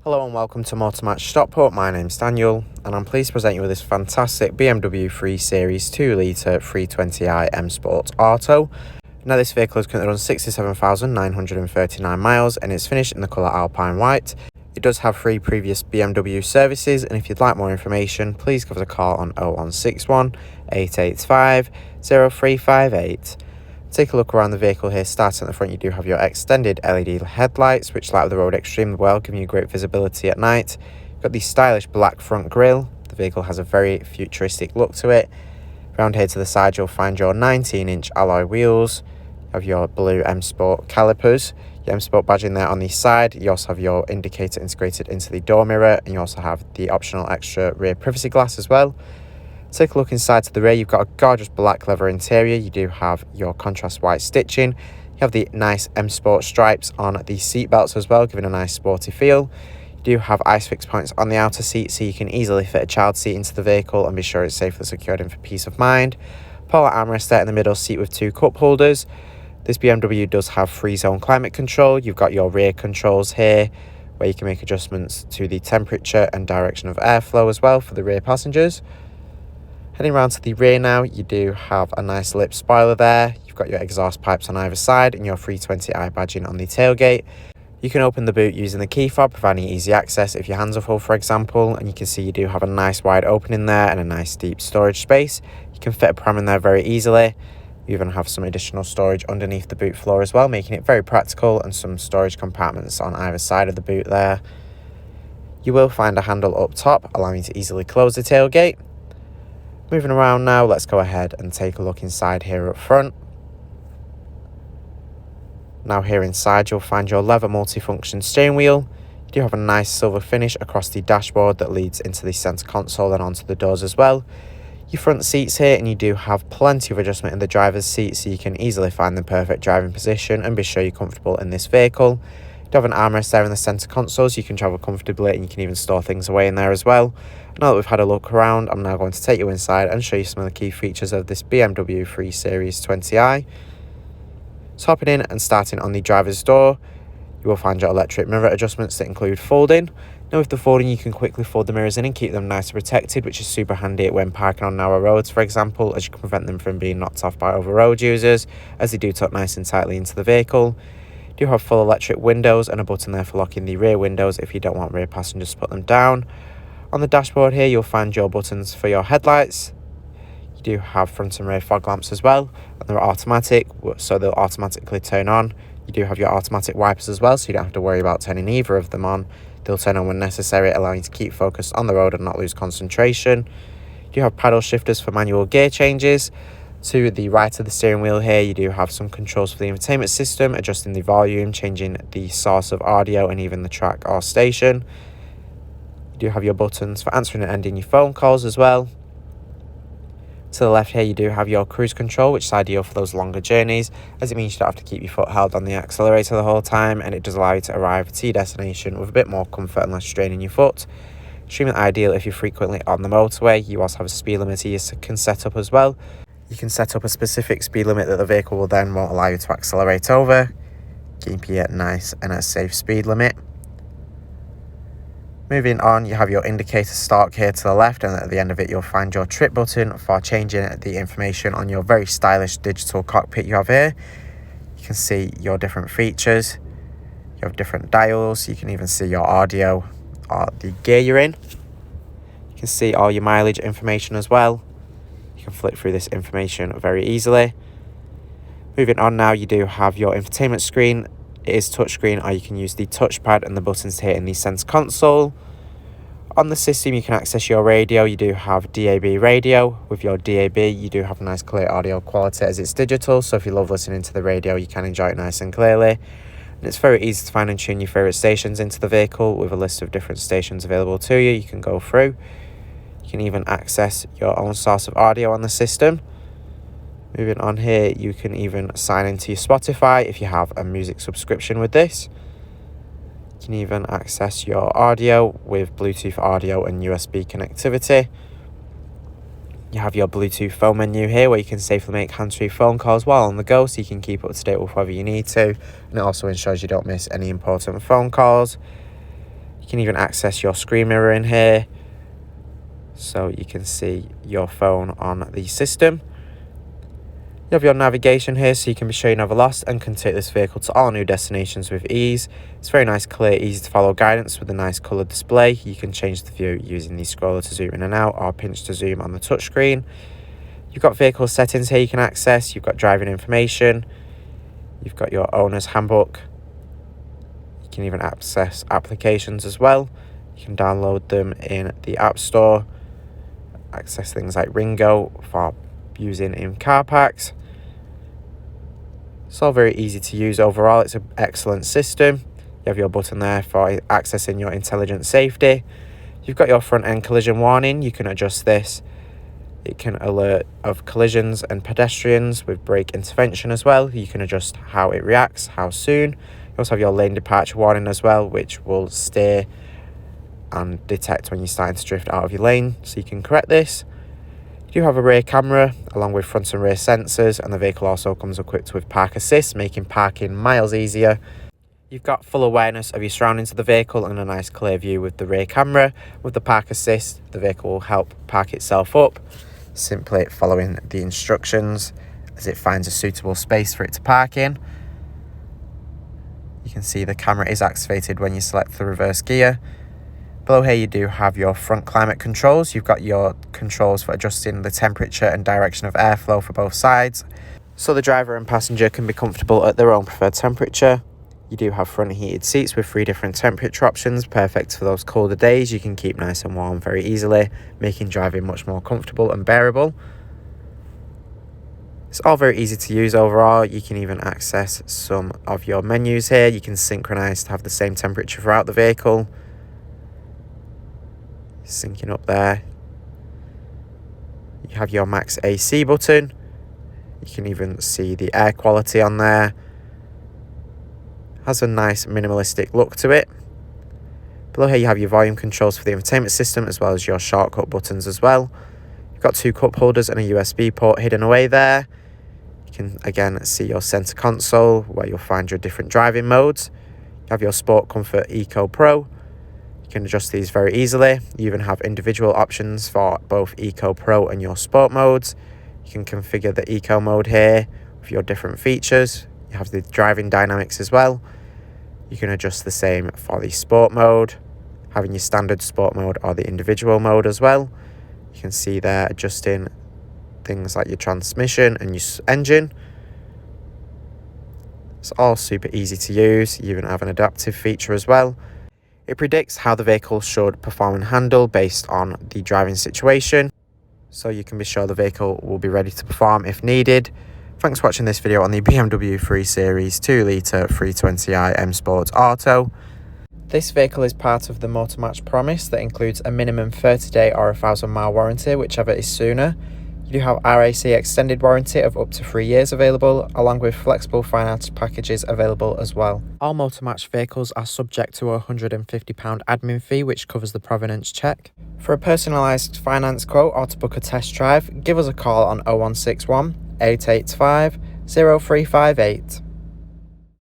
Hello and welcome to Motor Match Stockport. My name's Daniel and I'm pleased to present you with this fantastic BMW 3 Series 2 litre 320i M Sport Auto. Now this vehicle is currently run 67,939 miles and it's finished in the colour Alpine White. It does have 3 previous BMW services, and if you'd like more information please give us a call on 0161 885 0358. Take a look around the vehicle here. Starting at the front, you do have your extended LED headlights which light up the road extremely well, giving you great visibility at night. You've got the stylish black front grille. The vehicle has a very futuristic look to it. Round here to the side you'll find your 19-inch alloy wheels. You have your blue M Sport calipers, your M Sport badging there on the side. You also have your indicator integrated into the door mirror, and you also have the optional extra rear privacy glass as well. Take a look inside to the rear. You've got a gorgeous black leather interior. You do have your contrast white stitching. You have the nice M Sport stripes on the seat belts as well, giving a nice sporty feel. You do have ISOFIX points on the outer seat, so you can easily fit a child seat into the vehicle and be sure it's safely secured in for peace of mind. Polar armrest there in the middle seat with 2 cup holders. This BMW does have 3-zone climate control. You've got your rear controls here where you can make adjustments to the temperature and direction of airflow as well for the rear passengers. Heading around to the rear now, you do have a nice lip spoiler there. You've got your exhaust pipes on either side and your 320i badging on the tailgate. You can open the boot using the key fob, providing easy access if your hands are full, for example. And you can see you do have a nice wide opening there and a nice deep storage space. You can fit a pram in there very easily. You even have some additional storage underneath the boot floor as well, making it very practical, and some storage compartments on either side of the boot there. You will find a handle up top, allowing you to easily close the tailgate. Moving around now, let's go ahead and take a look inside here up front. Now here inside you'll find your leather multifunction steering wheel. You do have a nice silver finish across the dashboard that leads into the centre console and onto the doors as well. Your front seats here, and you do have plenty of adjustment in the driver's seat, so you can easily find the perfect driving position and be sure you're comfortable in this vehicle. You have an armrest there in the centre console, so you can travel comfortably, and you can even store things away in there as well. Now that we've had a look around, I'm now going to take you inside and show you some of the key features of this BMW 3 Series 20i. So hopping in and starting on the driver's door, you will find your electric mirror adjustments that include folding. Now with the folding, you can quickly fold the mirrors in and keep them nice and protected, which is super handy when parking on narrow roads, for example, as you can prevent them from being knocked off by other road users, as they do tuck nice and tightly into the vehicle. You do have full electric windows and a button there for locking the rear windows if you don't want rear passengers to put them down. On the dashboard here, you'll find your buttons for your headlights. You do have front and rear fog lamps as well, and they're automatic, so they'll automatically turn on. You do have your automatic wipers as well, so you don't have to worry about turning either of them on. They'll turn on when necessary, allowing you to keep focused on the road and not lose concentration. You do have paddle shifters for manual gear changes. To the right of the steering wheel here, you do have some controls for the infotainment system, adjusting the volume, changing the source of audio, and even the track or station. You do have your buttons for answering and ending your phone calls as well. To the left here, you do have your cruise control, which is ideal for those longer journeys, as it means you don't have to keep your foot held on the accelerator the whole time, and it does allow you to arrive to your destination with a bit more comfort and less strain in your foot. Extremely ideal if you're frequently on the motorway. You also have a speed limiter you can set up as well. You can set up a specific speed limit that the vehicle will then won't allow you to accelerate over, keep you at nice and a safe speed limit. Moving on, you have your indicator stalk here to the left, and at the end of it you'll find your trip button for changing the information on your very stylish digital cockpit you have here. You can see your different features. You have different dials. You can even see your audio or the gear you're in. You can see all your mileage information as well. You can flick through this information very easily. Moving on now, you do have your infotainment screen. It is touchscreen, or you can use the touchpad and the buttons here in the center console. On the system, you can access your radio. You do have DAB radio. With your DAB, you do have nice clear audio quality as it's digital, so if you love listening to the radio, you can enjoy it nice and clearly. And it's very easy to find and tune your favourite stations into the vehicle with a list of different stations available to you. You can go through. You can even access your own source of audio on the system. Moving on here, you can even sign into your Spotify if you have a music subscription with this. You can even access your audio with Bluetooth audio and USB connectivity. You have your Bluetooth phone menu here where you can safely make hands-free phone calls while on the go, so you can keep up to date with whatever you need to. And it also ensures you don't miss any important phone calls. You can even access your screen mirror in here, so you can see your phone on the system. You have your navigation here, so you can be sure you're never lost and can take this vehicle to all new destinations with ease. It's very nice, clear, easy to follow guidance with a nice coloured display. You can change the view using the scroller to zoom in and out, or pinch to zoom on the touchscreen. You've got vehicle settings here you can access. You've got driving information. You've got your owner's handbook. You can even access applications as well. You can download them in the App Store. Access things like Ringo for using in car parks. It's all very easy to use overall. It's an excellent system. You have your button there for accessing your intelligent safety. You've got your front end collision warning. You can adjust this. It can alert of collisions and pedestrians with brake intervention as well. You can adjust how it reacts, how soon. You also have your lane departure warning as well, which will steer and detect when you're starting to drift out of your lane, so you can correct this. You do have a rear camera along with front and rear sensors, and the vehicle also comes equipped with park assist, making parking miles easier. You've got full awareness of your surroundings of the vehicle and a nice clear view with the rear camera. With the park assist, the vehicle will help park itself up, simply following the instructions as it finds a suitable space for it to park in. You can see the camera is activated when you select the reverse gear. Below here you do have your front climate controls. You've got your controls for adjusting the temperature and direction of airflow for both sides, so the driver and passenger can be comfortable at their own preferred temperature. You do have front heated seats with 3 different temperature options, perfect for those colder days. You can keep nice and warm very easily, making driving much more comfortable and bearable. It's all very easy to use overall. You can even access some of your menus here. You can synchronize to have the same temperature throughout the vehicle. Syncing up there. You have your max AC button. You can even see the air quality on there. Has a nice minimalistic look to it. Below here you have your volume controls for the infotainment system, as well as your shortcut buttons as well. You've got 2 cup holders and a USB port hidden away there. You can again see your center console where you'll find your different driving modes. You have your Sport, Comfort, Eco, Pro. You can adjust these very easily. You even have individual options for both Eco, Pro and your Sport modes. You can configure the Eco mode here with your different features. You have the driving dynamics as well. You can adjust the same for the Sport mode, having your standard Sport mode or the individual mode as well. You can see there adjusting things like your transmission and your engine. It's all super easy to use. You even have an adaptive feature as well. It predicts how the vehicle should perform and handle based on the driving situation, so you can be sure the vehicle will be ready to perform if needed. Thanks for watching this video on the BMW 3 Series 2 litre 320i M Sport Auto. This vehicle is part of the Motor Match promise that includes a minimum 30-day or 1,000-mile warranty, whichever is sooner. You do have RAC extended warranty of up to 3 years available, along with flexible finance packages available as well. All Motor Match vehicles are subject to a £150 admin fee, which covers the provenance check. For a personalised finance quote or to book a test drive, give us a call on 0161 885 0358.